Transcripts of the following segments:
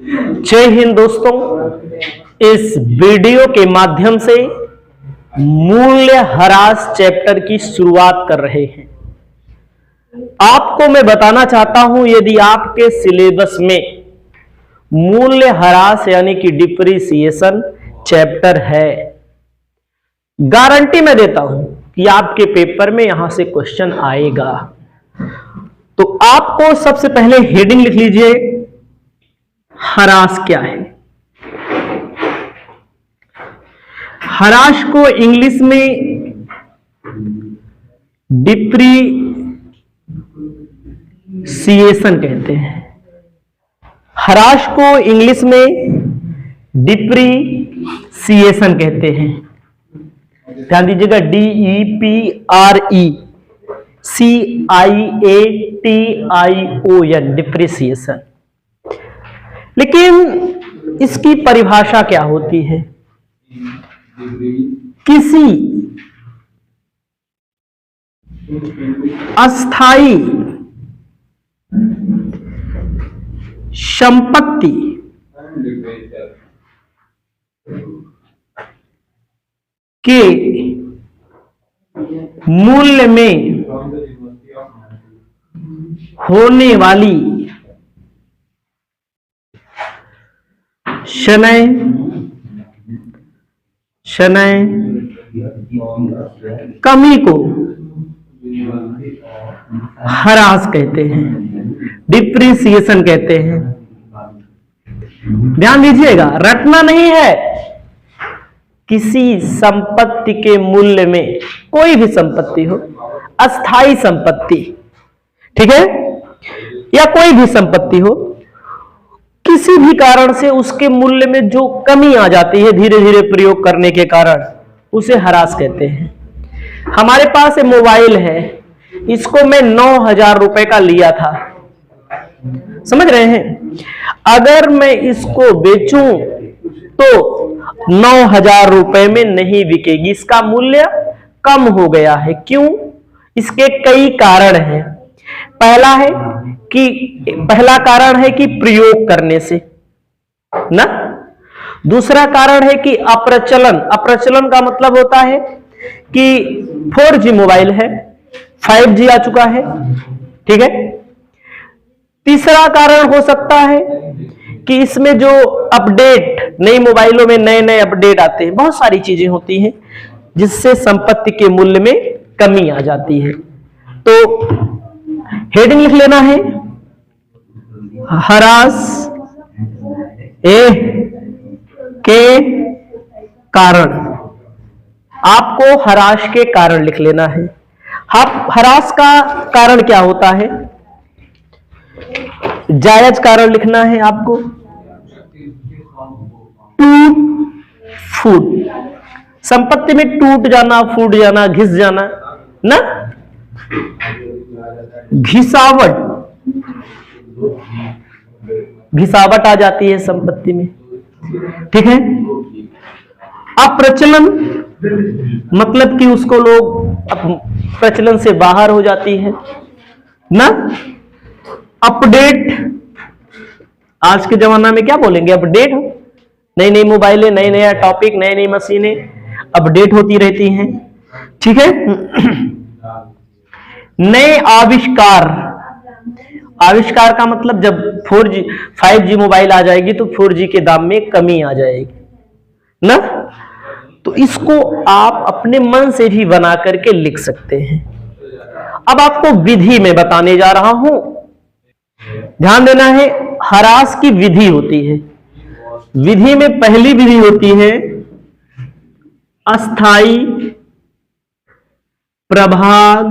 जय हिंद दोस्तों, इस वीडियो के माध्यम से मूल्यह्रास चैप्टर की शुरुआत कर रहे हैं। आपको मैं बताना चाहता हूं, यदि आपके सिलेबस में मूल्यह्रास यानी कि डिप्रिसिएशन चैप्टर है, गारंटी मैं देता हूं कि आपके पेपर में यहां से क्वेश्चन आएगा। तो आपको सबसे पहले हेडिंग लिख लीजिए, ह्रास क्या है। ह्रास को इंग्लिश में डिप्रिसिएशन कहते हैं। ह्रास को इंग्लिश में डिप्रिसिएशन कहते हैं। ध्यान दीजिएगा, DEPRECIATION, डिप्रिसिएशन। लेकिन इसकी परिभाषा क्या होती है? किसी अस्थाई संपत्ति के मूल्य में होने वाली शनय कमी को ह्रास कहते हैं, डिप्रिसिएशन कहते हैं। ध्यान दीजिएगा, रटना नहीं है। किसी संपत्ति के मूल्य में, कोई भी संपत्ति हो, अस्थाई संपत्ति, ठीक है, या कोई भी संपत्ति हो, किसी भी कारण से उसके मूल्य में जो कमी आ जाती है धीरे धीरे प्रयोग करने के कारण, उसे ह्रास कहते हैं। हमारे पास एक मोबाइल है, इसको मैं 9,000 रुपए का लिया था, समझ रहे हैं। अगर मैं इसको बेचूं तो 9,000 रुपए में नहीं बिकेगी, इसका मूल्य कम हो गया है। क्यों? इसके कई कारण हैं। पहला कारण है कि प्रयोग करने से ना। दूसरा कारण है कि अप्रचलन। अप्रचलन का मतलब होता है कि 4G मोबाइल है, 5G आ चुका है, ठीक है। तीसरा कारण हो सकता है कि इसमें जो अपडेट, नई मोबाइलों में नए नए अपडेट आते हैं, बहुत सारी चीजें होती हैं जिससे संपत्ति के मूल्य में कमी आ जाती है। तो हेडिंग लिख लेना है, ह्रास के कारण। आपको ह्रास के कारण लिख लेना है। ह्रास का कारण क्या होता है? जायज कारण लिखना है आपको। टूट फूट, संपत्ति में टूट जाना, फूट जाना, घिस जाना ना, घिसावट आ जाती है संपत्ति में, ठीक है। अप्रचलन मतलब कि उसको लोग प्रचलन से बाहर हो जाती है ना। अपडेट, आज के जमाना में क्या बोलेंगे, अपडेट। नई नई मोबाइलें, नए नया टॉपिक, नई नई मशीनें अपडेट होती रहती हैं, ठीक है। नए आविष्कार। आविष्कार का मतलब जब 4G 5G मोबाइल आ जाएगी तो 4G के दाम में कमी आ जाएगी ना। तो इसको आप अपने मन से भी बना करके लिख सकते हैं। अब आपको विधि में बताने जा रहा हूं, ध्यान देना है। ह्रास की विधि होती है। विधि में पहली विधि होती है अस्थाई प्रभाग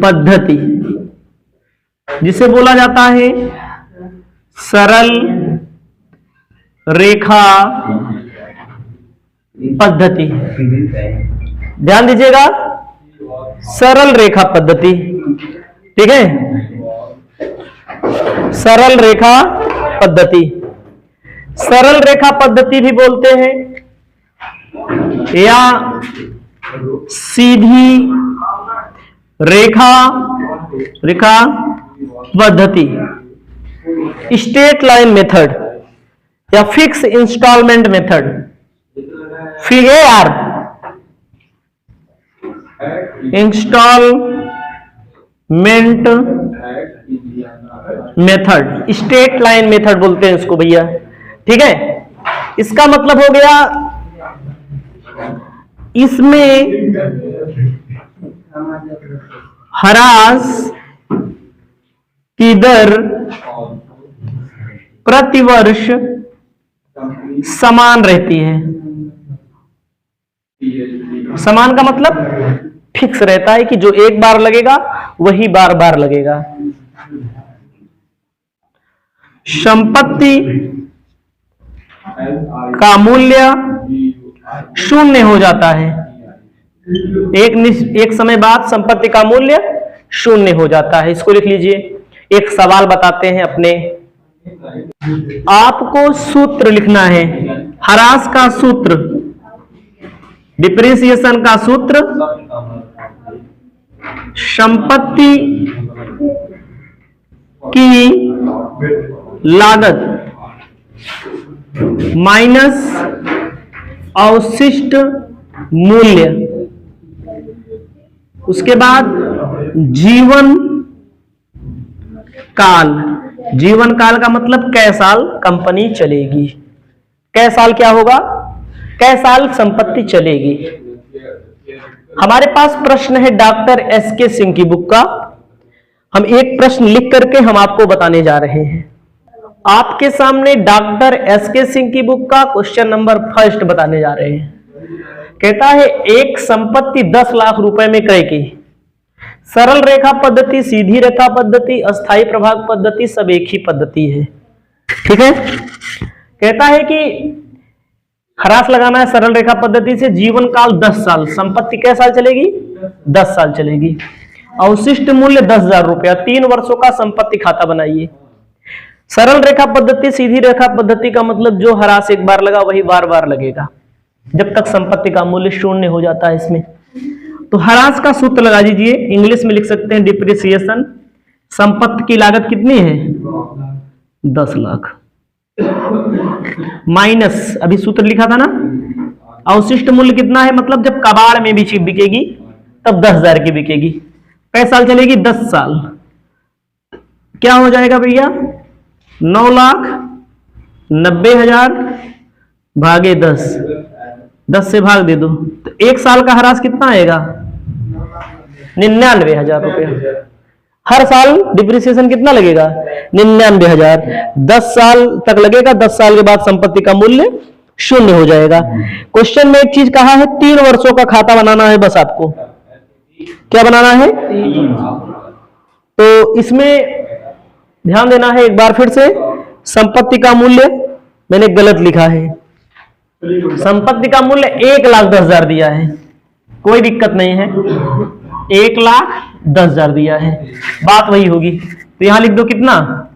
पद्धति, जिसे बोला जाता है सरल रेखा पद्धति। ध्यान दीजिएगा, सरल रेखा पद्धति, ठीक है। सरल रेखा पद्धति, सरल रेखा पद्धति भी बोलते हैं या सीधी रेखा पद्धति, स्ट्रेट लाइन मेथड या फिक्स इंस्टॉलमेंट मेथड। फिर यार instalment method, straight line method बोलते हैं इसको भैया। ठीक है, इसका मतलब हो गया इसमें ह्रास की दर प्रतिवर्ष समान रहती है। समान का मतलब फिक्स रहता है कि जो एक बार लगेगा वही बार बार लगेगा। संपत्ति का मूल्य शून्य हो जाता है। एक समय बाद संपत्ति का मूल्य शून्य हो जाता है। इसको लिख लीजिए। एक सवाल बताते हैं अपने, आपको सूत्र लिखना है, ह्रास का सूत्र, डिप्रिसिएशन का सूत्र, संपत्ति की लागत माइनस अवशिष्ट मूल्य, उसके बाद जीवन काल। जीवन काल का मतलब कै साल कंपनी चलेगी, कै साल क्या होगा, कै साल संपत्ति चलेगी। हमारे पास प्रश्न है डॉक्टर एस के सिंह की बुक का। हम एक प्रश्न लिख करके हम आपको बताने जा रहे हैं। आपके सामने डॉक्टर एस के सिंह की बुक का क्वेश्चन नंबर फर्स्ट बताने जा रहे हैं। कहता है एक संपत्ति 10 लाख रुपए में क्रय की। सरल रेखा पद्धति, सीधी रेखा पद्धति, अस्थाई प्रभाग पद्धति, सब एक ही पद्धति है। ठीक है, कहता है कि ह्रास लगाना है सरल रेखा पद्धति से। जीवन काल 10 साल, संपत्ति कै साल चलेगी, 10 साल चलेगी। अवशिष्ट मूल्य 10,000 रुपया, 3 वर्षों का संपत्ति खाता बनाइए। सरल रेखा पद्धति, सीधी रेखा पद्धति का मतलब जो ह्रास एक बार लगा वही बार बार लगेगा जब तक संपत्ति का मूल्य शून्य हो जाता है इसमें। तो ह्रास का सूत्र लगा दीजिए। इंग्लिश में लिख सकते हैं डिप्रिसिएशन। संपत्ति की लागत कितनी है, 10 लाख, माइनस अभी सूत्र लिखा था ना, अवशिष्ट मूल्य कितना है, मतलब जब कबाड़ में भी चीज बिकेगी तब 10,000 की बिकेगी। कै साल चलेगी, 10 साल। क्या हो जाएगा भैया, 9,90,000 भागे 10, 10 से भाग दे दो तो एक साल का ह्रास कितना आएगा, 99,000 रुपया। हर साल डिप्रिसिएशन कितना लगेगा, 99,000। 10 साल तक लगेगा, 10 साल के बाद संपत्ति का मूल्य शून्य हो जाएगा। क्वेश्चन में एक चीज कहा है, 3 वर्षों का खाता बनाना है बस आपको। क्या बनाना है, तो इसमें ध्यान देना है एक बार फिर से। संपत्ति का मूल्य मैंने गलत लिखा है, संपत्ति का मूल्य 1,10,000 दिया है, कोई दिक्कत नहीं है, 1,10,000 दिया है, बात वही होगी। तो यहां लिख दो कितना,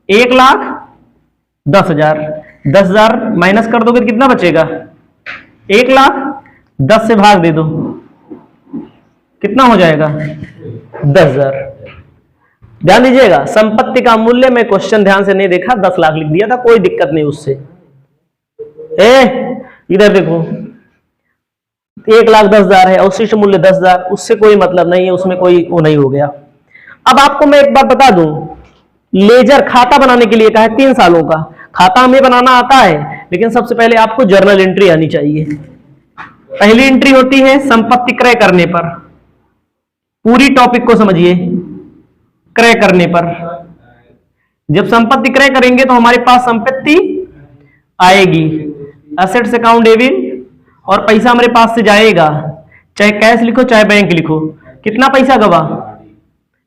1,10,000, 10,000 माइनस कर दोगे तो कितना बचेगा, 1,10,000 से भाग दे दो, कितना हो जाएगा, 10,000। ध्यान दीजिएगा, संपत्ति का मूल्य में क्वेश्चन ध्यान से नहीं देखा, 10 लाख लिख दिया था, कोई दिक्कत नहीं उससे। इधर देखो 1,10,000 है, अवशिष्ट मूल्य 10,000, उससे कोई मतलब नहीं है, उसमें कोई वो नहीं हो गया। अब आपको मैं एक बात बता दूं, लेजर खाता बनाने के लिए कहा है 3 सालों का। खाता हमें बनाना आता है, लेकिन सबसे पहले आपको जर्नल एंट्री आनी चाहिए। पहली एंट्री होती है संपत्ति क्रय करने पर, पूरी टॉपिक को समझिए। क्रय करने पर जब संपत्ति क्रय करेंगे तो हमारे पास संपत्ति आएगी, एसेट्स अकाउंट डेबिट, और पैसा हमारे पास से जाएगा, चाहे कैश लिखो चाहे बैंक लिखो। कितना पैसा गवा,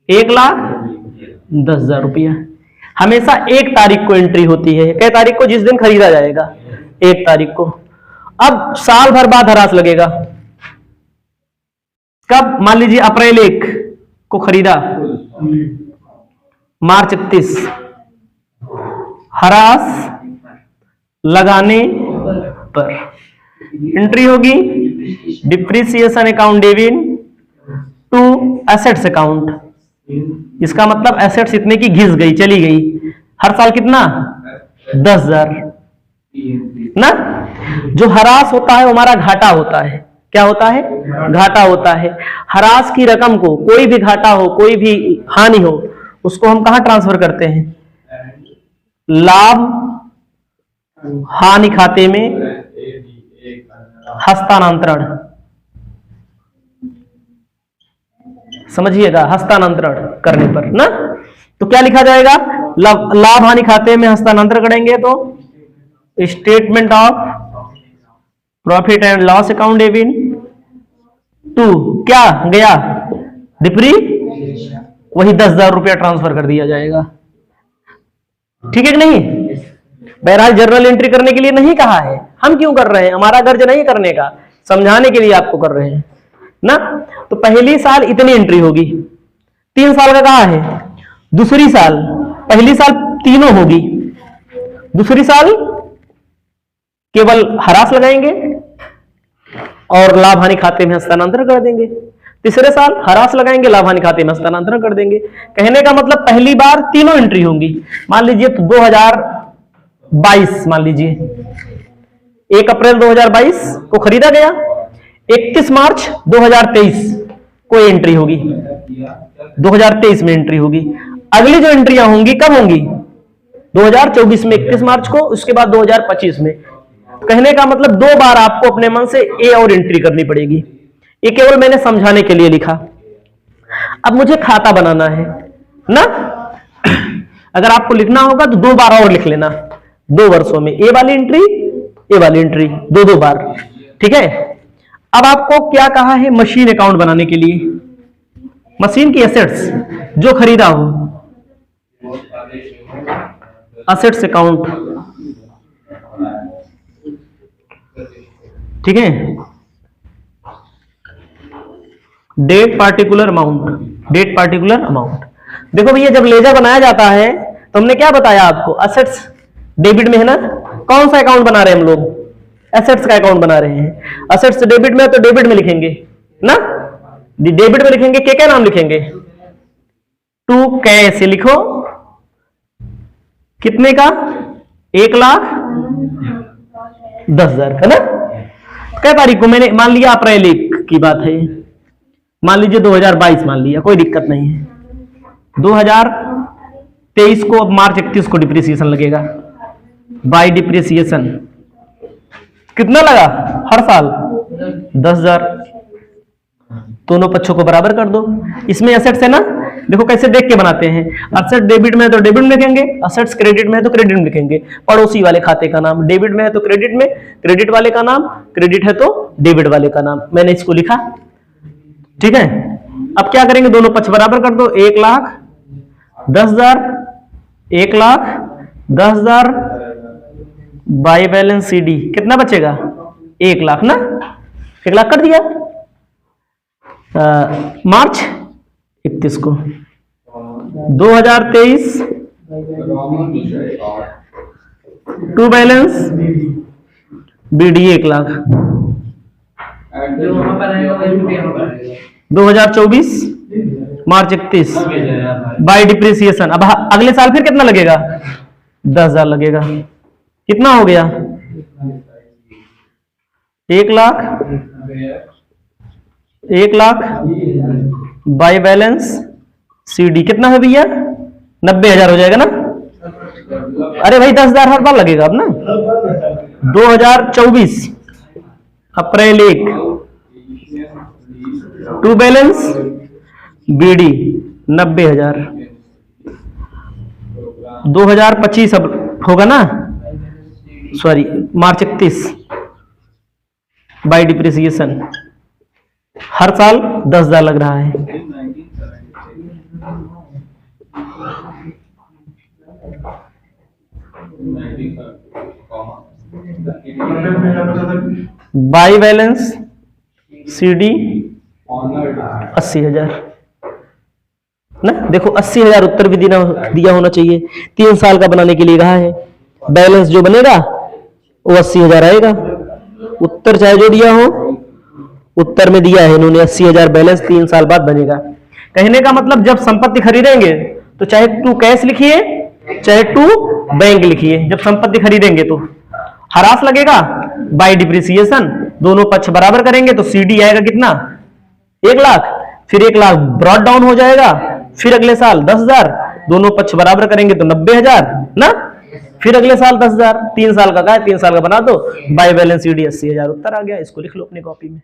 1,10,000 रुपया। हमेशा 1 तारीख को एंट्री होती है। कै तारीख को, जिस दिन खरीदा जाएगा, 1 तारीख को। अब साल भर बाद ह्रास लगेगा, कब, मान लीजिए अप्रैल 1 को खरीदा, मार्च 31 ह्रास लगाने पर एंट्री होगी depreciation account debit to assets account. इसका मतलब एसेट्स इतने की घिस गई, चली गई, हर साल कितना? 10,000 ना। जो ह्रास होता है वो हमारा घाटा होता है। क्या होता है? घाटा होता है। ह्रास की रकम को, कोई भी घाटा हो, कोई भी हानि हो, उसको हम कहां ट्रांसफर करते हैं? लाभ हानि खाते में हस्तांतरण। समझिएगा, हस्तांतरण करने पर ना। तो क्या लिखा जाएगा? लाभ हानि खाते में हस्तांतरण करेंगे तो statement of profit and loss account debit to क्या गया? डिप्री, वही 10,000 रुपया ट्रांसफर कर दिया जाएगा। ठीक है कि नहीं? बहरहाल जर्नल एंट्री करने के लिए नहीं कहा है, हम क्यों कर रहे हैं? हमारा गर्ज नहीं करने का, समझाने के लिए आपको कर रहे हैं ना। तो पहली साल इतनी एंट्री होगी, 3 साल का कहा है। दूसरी साल, पहली साल तीनों होगी, दूसरी साल केवल ह्रास लगाएंगे और लाभ हानि खाते में हस्तांतरण कर देंगे। तीसरे साल ह्रास लगाएंगे, लाभ हानि खाते में हस्तांतरण कर देंगे। कहने का मतलब पहली बार तीनों एंट्री होंगी। मान लीजिए तो 2022, मान लीजिए 1 अप्रैल 2022 को खरीदा गया, 31 मार्च 2023 को एंट्री होगी, 2023 में एंट्री होगी। अगली जो एंट्रियां होंगी कब होंगी? 2024 में 31 मार्च को, उसके बाद 2025 में। कहने का मतलब 2 बार आपको अपने मन से ए और एंट्री करनी पड़ेगी। ये केवल मैंने समझाने के लिए लिखा। अब मुझे खाता बनाना है ना। अगर आपको लिखना होगा तो 2 बार और लिख लेना, 2 वर्षों में ए वाली एंट्री, ए वाली एंट्री, 2 बार। ठीक है। अब आपको क्या कहा है? मशीन अकाउंट बनाने के लिए, मशीन की एसेट्स जो खरीदा हो, एसेट्स अकाउंट। ठीक है। Date particular amount, date particular amount. देखो भैया, जब लेजर बनाया जाता है तो हमने क्या बताया आपको? एसेट्स डेबिट में है ना। कौन सा अकाउंट बना रहे हैं हम लोग? एसेट्स का अकाउंट बना रहे हैं। एसेट्स डेबिट में तो डेबिट में लिखेंगे ना, डेबिट में लिखेंगे। क्या नाम लिखेंगे? टू कैश लिखो। कितने का? 1,10,000 है ना। क्या तारीख को? मैंने मान लिया अप्रैल 1 की बात है, मान लीजिए 2022 मान लिया, कोई दिक्कत नहीं है। 2023 को अब मार्च 31 को डिप्रिसिएशन लगेगा। बाय डिप्रिसिएशन कितना लगा? हर साल 10,000। दोनों पक्षों को बराबर कर दो। इसमें एसेट्स है ना, देखो कैसे देख के बनाते हैं। एसेट डेबिट में है तो डेबिट में लिखेंगे, एसेट्स क्रेडिट में है तो क्रेडिट में लिखेंगे। पड़ोसी वाले खाते का नाम, डेबिट में है तो क्रेडिट में, क्रेडिट वाले का नाम, क्रेडिट है तो डेबिट वाले का नाम। मैंने इसको लिखा। ठीक है। अब क्या करेंगे? दोनों पक्ष बराबर कर दो। 1,10,000, 1,10,000 बाय बैलेंस सीडी कितना बचेगा? 1,00,000 ना। 1,00,000 कर दिया। मार्च 31 को 2023 to balance BD 1,00,000। 2024 March 31 by depreciation. अब अगले साल फिर कितना लगेगा? 10,000 लगेगा। कितना हो गया? 1,00,000 बाय बैलेंस सीडी कितना है भैया? 90,000 हो जाएगा ना। अरे भाई 10,000 हर बार लगेगा अब ना। 2024 अप्रैल 1 टू बैलेंस बीडी 90,000। 2025 अब होगा ना, सॉरी मार्च 31 बाय डिप्रिसिएशन। हर साल 10,000 लग रहा है। बाय बैलेंस सीडी 80,000 ना। देखो 80,000 उत्तर भी दिया होना चाहिए। 3 साल का बनाने के लिए कहा है। बैलेंस जो बनेगा वो 80,000 आएगा। उत्तर चाहे जो दिया हो, उत्तर में दिया है इन्होंने 80,000 बैलेंस 3 साल बाद बनेगा। कहने का मतलब जब संपत्ति खरीदेंगे तो चाहे टू कैश लिखिए चाहे टू बैंक लिखिए। जब संपत्ति खरीदेंगे तो ह्रास लगेगा बाय डिप्रिसिएशन, दोनों पक्ष बराबर करेंगे तो सीडी आएगा कितना 1 लाख, फिर 1 लाख ब्रॉड डाउन हो जाएगा, फिर अगले साल 10,000, दोनों पक्ष बराबर करेंगे तो 90,000 ना, फिर अगले साल 10,000, 3 साल का है 3 साल का बना दो, बाय बैलेंस सीडी 80,000, उत्तर आ गया। इसको लिख लो अपनी कॉपी में।